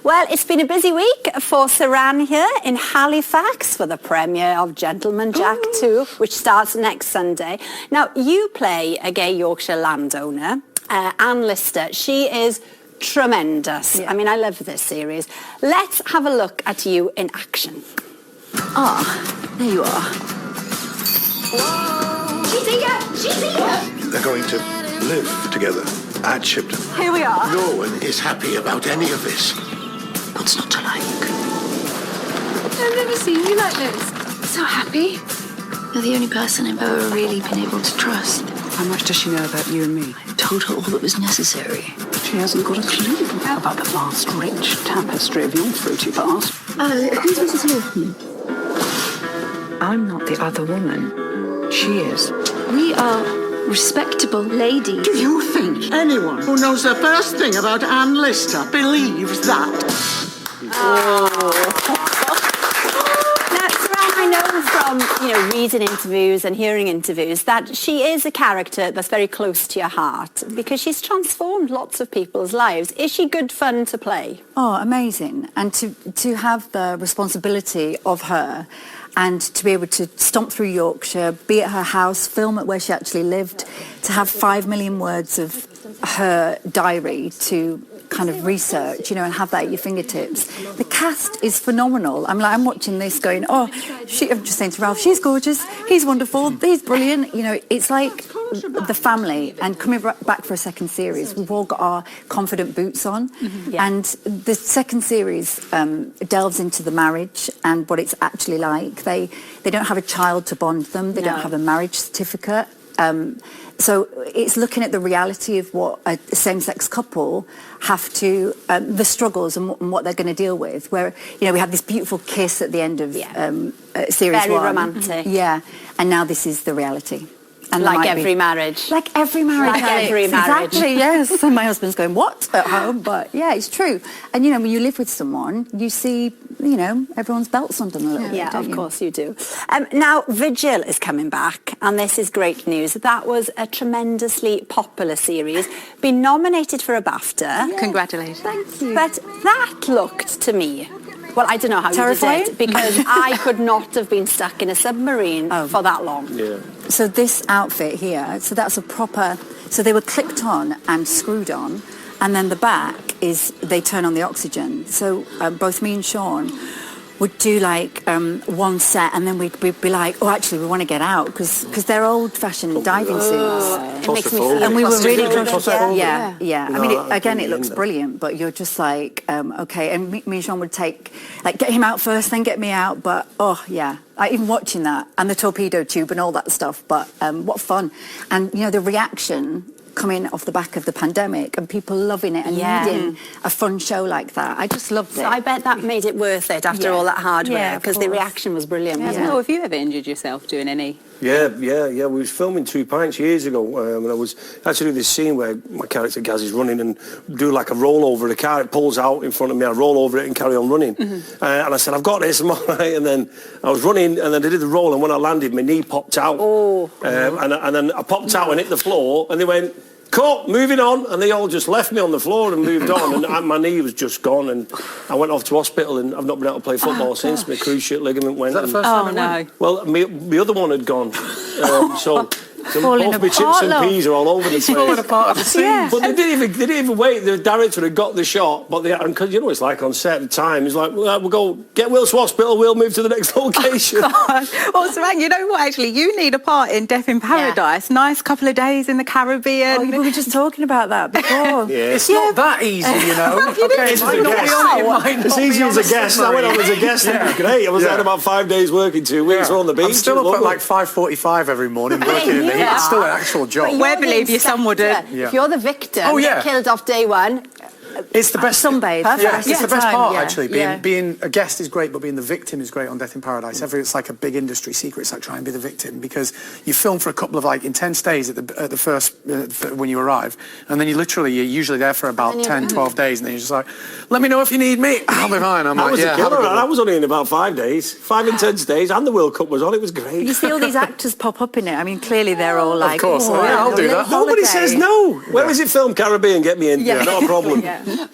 Well, it's been a busy week for Suranne here in Halifax for the premiere of Gentleman Jack 2, which starts next Sunday. Now, you play a gay Yorkshire landowner, Anne Lister. She is tremendous. Yeah. I mean, I love this series. Let's have a look at you in action. There you are. Whoa. She's here! She's here! They're going to live together at Shipton. Here we are. No one is happy about any of this. What's not to like? I've never seen you like this. So happy. You're the only person I've ever really been able to trust. How much does she know about you and me? I told her all that was necessary. She hasn't got a clue about the vast, rich tapestry of your fruity past. Who's Mrs. Lawton? I'm not the other woman. She is. We are respectable ladies. Do you think anyone who knows the first thing about Anne Lister believes that? Now, Suranne, I know from reading interviews and hearing interviews that she is a character that's very close to your heart because she's transformed lots of people's lives. Is she good fun to play? Oh, amazing. And to have the responsibility of her and to be able to stomp through Yorkshire, be at her house, film it where she actually lived, to have 5 million words of her diary to kind of research, and have that at your fingertips. The cast is phenomenal. I'm watching this going, I'm just saying to Ralph, she's gorgeous, he's wonderful, he's brilliant. It's like the family. And coming back for a second series, we've all got our confident boots on. Mm-hmm. Yeah. And the second series delves into the marriage and what it's actually like. They don't have a child to bond them. They don't have a marriage certificate. So it's looking at the reality of what a same-sex couple have to, the struggles and what they're going to deal with. Where, we had this beautiful kiss at the end of series 1. Very romantic. Yeah, and now this is the reality. And like every marriage. Like every marriage. Like every marriage. Exactly, yes. And my husband's going, what? At home? But yeah, it's true. And, when you live with someone, you see, everyone's belts undone a little bit. Yeah, of course you do. Now, Vigil is coming back, and this is great news. That was a tremendously popular series. Been nominated for a BAFTA. Yeah. Congratulations. Thank you. But that looked to me... Well, I don't know how terrifying? You did it, because I could not have been stuck in a submarine for that long. Yeah. So this outfit here, so that's a proper... So they were clipped on and screwed on, and then the back is they turn on the oxygen. So both me and Sean would do one set, and then we'd be like, actually, we want to get out, because they're old-fashioned diving suits. It makes me feel and we were really claustrophobic. Yeah. No, I mean, again, it looks brilliant, but you're just like, okay. And me and Sean would get him out first, then get me out. But, even watching that, and the torpedo tube and all that stuff, but what fun. And, the reaction coming off the back of the pandemic and people loving it and needing a fun show like that. I just loved it. So I bet that made it worth it after all that hard work, because the reaction was brilliant. Yeah. Oh, have you ever injured yourself doing any? Yeah. We was filming 2 Pints years ago, and I was actually doing this scene where my character Gaz is running and do like a rollover. The car, it pulls out in front of me. I roll over it and carry on running. Mm-hmm. And I said, I've got this, I'm all right. And then I was running, and then I did the roll, and when I landed, my knee popped out. And then I popped out and hit the floor, and they went, cut, moving on, and they all just left me on the floor and moved on, and my knee was just gone, and I went off to hospital, and I've not been able to play football since. My cruciate ligament went. Is that the first time it went? Well, my other one had gone, so falling both my chips apart, and peas are all over the place. Falling apart at the seams. But they didn't even wait. The director had got the shot, but because it's like on set at the time, he's like, we'll go get Will to hospital, we'll move to the next location. Well, Suranne, you know what, actually, you need a part in Death in Paradise. Yeah. Nice couple of days in the Caribbean. We were just talking about that before. It's not that easy, It's easy as a guest. I went on as a guest, and it was great. I was there about 5 days working, 2 weeks on the beach. I'm still up at 5:45 every morning working in the heat. It's still an actual job. Where believe your son would have... If you're the victim, killed off day one... It's the best. Sunbathe. Yeah, it's the best part actually. Being a guest is great, but being the victim is great on Death in Paradise. It's like a big industry secret. It's like try and be the victim, because you film for a couple of intense days at the first when you arrive, and then you're usually there for about 10, 12 days, and then you're just like, let me know if you need me. I'll be fine. I was a killer. I was only in about 5 days, 5 intense days, and the World Cup was on. It was great. You see all these actors pop up in it. I mean, clearly they're all like, of course, I'll do that. Nobody says no. Where is it filmed? Caribbean, get me in. Yeah, not a problem.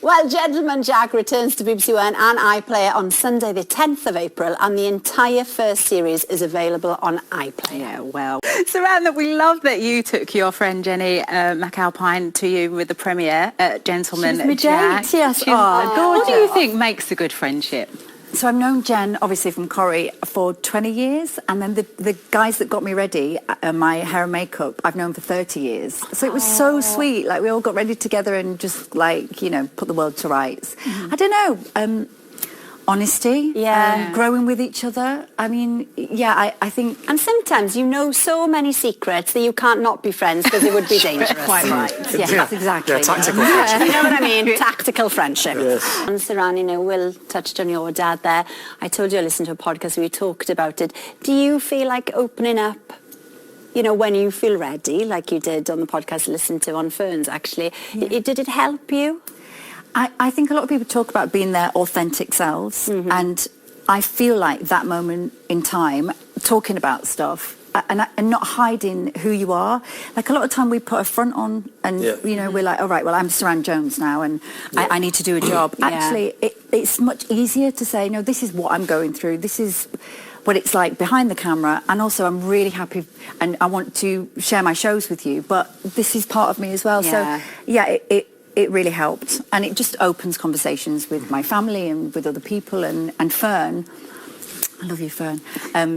Well, Gentleman Jack returns to BBC One and iPlayer on Sunday the 10th of April, and the entire first series is available on iPlayer. Yeah, well. Suranne, we love that you took your friend Jenny McAlpine to you with the premiere at Gentleman Jack. Yes. What do you think makes a good friendship? So I've known Jen, obviously, from Corrie for 20 years, and then the guys that got me ready, my hair and makeup, I've known for 30 years. So it was so sweet. Like, we all got ready together and just, like, you know, put the world to rights. I don't know. Honesty, growing with each other. I mean, I think... And sometimes you know so many secrets that you can't not be friends because it would be dangerous. Quite right. Yes, exactly. Yeah, tactical friendship. You know what I mean? Tactical friendship. Yes. And Suranne, you know, Will touched on your dad there. I told you I listened to a podcast where we talked about it. Do you feel like opening up, you know, when you feel ready, like you did on the podcast I listened to on Ferns, actually? Did it help you? I think a lot of people talk about being their authentic selves, and I feel like that moment in time, talking about stuff and not hiding who you are. Like, a lot of time we put a front on and, you know, we're like, all right, well, I'm Suranne Jones now and I need to do a job. Actually, it's much easier to say, no, this is what I'm going through. This is what it's like behind the camera, and also I'm really happy and I want to share my shows with you, but this is part of me as well. So, it really helped, and it just opens conversations with my family and with other people. And Fern, I love you, Fern.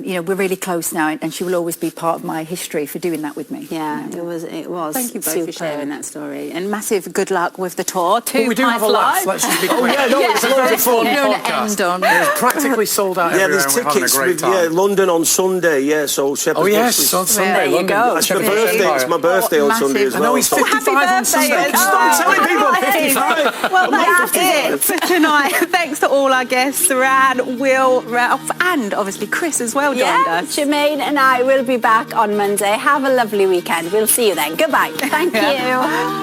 You know, we're really close now, and she will always be part of my history for doing that with me. Yeah, it was. Thank you both for sharing that story, and massive good luck with the tour. We do have a laugh. Let's just be quick. It's loads of fun. It's practically sold out everywhere. There's and we're having a tickets great with time. London on Sunday. So Shepherd's Oh yes, Bush on Sunday. There you London. go. It's my birthday. It's my birthday on Sunday as well. I know he's 55 on Sunday. Stop telling people 55. Well, that's it for tonight. Thanks to all our guests, Suranne, Will, Ralph, and obviously Chris as well joined us. Jermaine and I will be back on Monday. Have a lovely weekend. We'll see you then. Goodbye. Thank you.